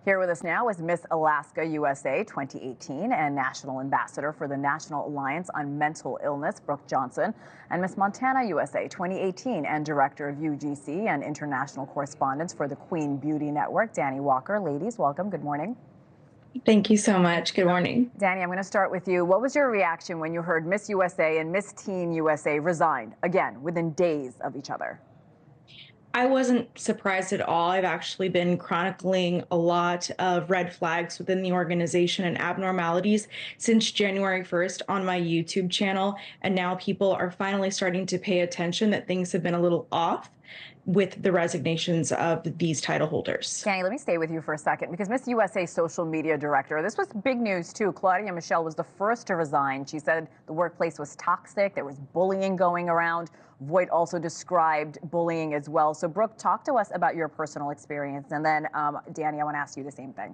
Here with us now is Miss Alaska USA 2018 and National Ambassador for the National Alliance on Mental Illness, Brooke Johnson, and Miss Montana USA 2018 and Director of UGC and International Correspondence for the Queen Beauty Network, Dani Walker. Ladies, welcome. Good morning. Thank you so much. Good morning. Dani, I'm going to start with you. What was your reaction when you heard Miss USA and Miss Teen USA resigned, again, within days of each other? I wasn't surprised at all. I've actually been chronicling a lot of red flags within the organization and abnormalities since January 1st on my YouTube channel. And now people are finally starting to pay attention that things have been a little off with the resignations of these title holders. Dani, let me stay with you for a second because Miss USA social media director, this was big news too. Claudia Michelle was the first to resign. She said the workplace was toxic. There was bullying going around. Voight also described bullying as well. So Brooke, talk to us about your personal experience. And then Dani, I want to ask you the same thing.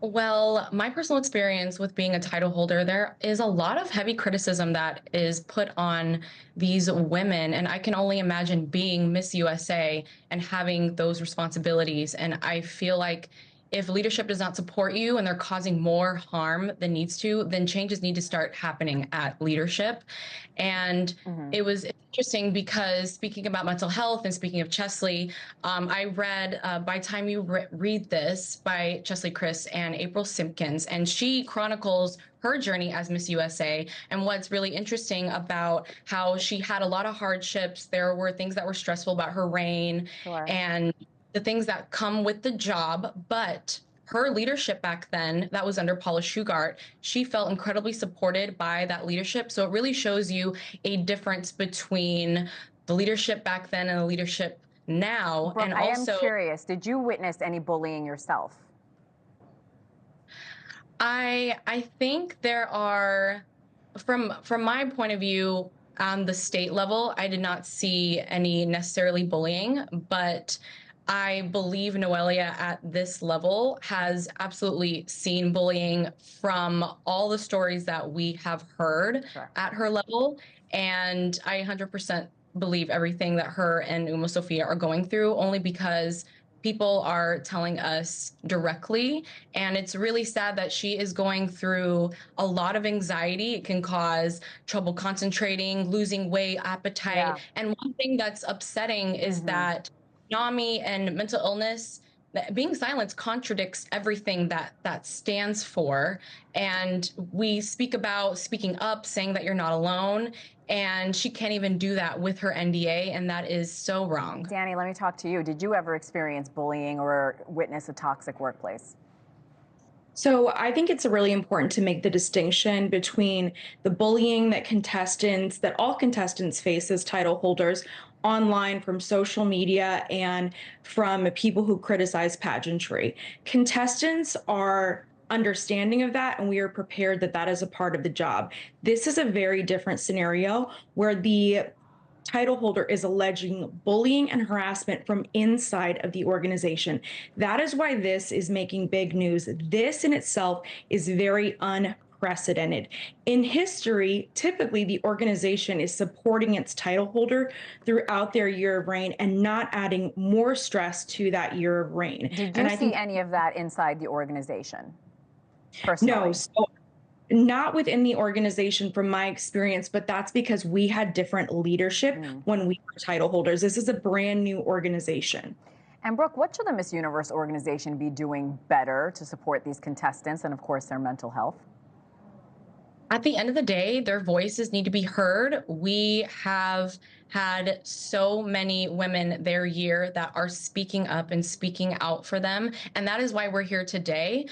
Well, my personal experience with being a title holder, there is a lot of heavy criticism that is put on these women. And I can only imagine being Miss USA and having those responsibilities. And I feel like if leadership does not support you and they're causing more harm than needs to, then changes need to start happening at leadership. And it was interesting because speaking about mental health and speaking of Chesley, I read By Time You Read This by Chesley Chris and April Simpkins, and she chronicles her journey as Miss USA and what's really interesting about how she had a lot of hardships. There were things that were stressful about her reign and the things that come with the job, but her leadership back then, that was under Paula Shugart, she felt incredibly supported by that leadership. So it really shows you a difference between the leadership back then and the leadership now. Brooke, and I also, am curious, did you witness any bullying yourself? I think there are, from my point of view, on the state level, I did not see any necessarily bullying, but I believe Noelia at this level has absolutely seen bullying from all the stories that we have heard at her level. And I 100% believe everything that her and Uma Sophia are going through, only because people are telling us directly. And it's really sad that she is going through a lot of anxiety. It can cause trouble concentrating, losing weight, appetite. And one thing that's upsetting is that NAMI and mental illness, being silenced contradicts everything that stands for. And we speak about speaking up, saying that you're not alone. And she can't even do that with her NDA. And that is so wrong. Dani, let me talk to you. Did you ever experience bullying or witness a toxic workplace? So I think it's really important to make the distinction between the bullying that all contestants face as title holders online, from social media, and from people who criticize pageantry. Contestants are understanding of that, and we are prepared that that is a part of the job. This is a very different scenario where the title holder is alleging bullying and harassment from inside of the organization. That is why this is making big news. This in itself is very unprecedented. In history, typically the organization is supporting its title holder throughout their year of reign and not adding more stress to that year of reign. Did you see any of that inside the organization, personally? No. So not within the organization from my experience, but that's because we had different leadership when we were title holders. This is a brand new organization. And Brooke, what should the Miss Universe organization be doing better to support these contestants and, of course, their mental health? At the end of the day, their voices need to be heard. We have had so many women their year that are speaking up and speaking out for them. And that is why we're here today.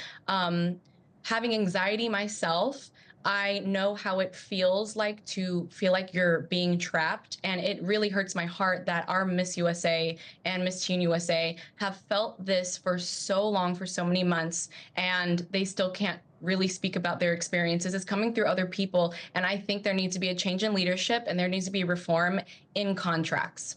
Having anxiety myself, I know how it feels like to feel like you're being trapped. And it really hurts my heart that our Miss USA and Miss Teen USA have felt this for so long, for so many months, and they still can't really speak about their experiences. It's coming through other people. And I think there needs to be a change in leadership, and there needs to be reform in contracts.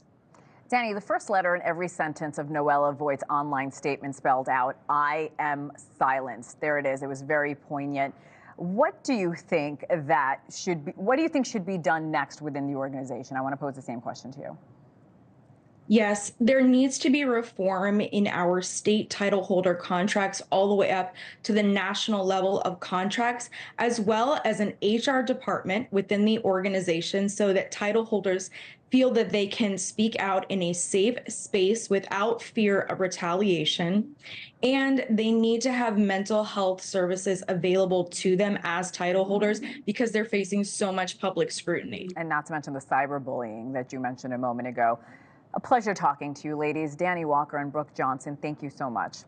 Dani, the first letter in every sentence of Noella Voigt's online statement spelled out, "I am silenced." There it is. It was very poignant. What do you think should be done next within the organization? I want to pose the same question to you. Yes, there needs to be reform in our state title holder contracts all the way up to the national level of contracts, as well as an HR department within the organization so that title holders feel that they can speak out in a safe space without fear of retaliation. And they need to have mental health services available to them as title holders because they're facing so much public scrutiny. And not to mention the cyberbullying that you mentioned a moment ago. A pleasure talking to you, ladies. Dani Walker and Brooke Johnson, thank you so much.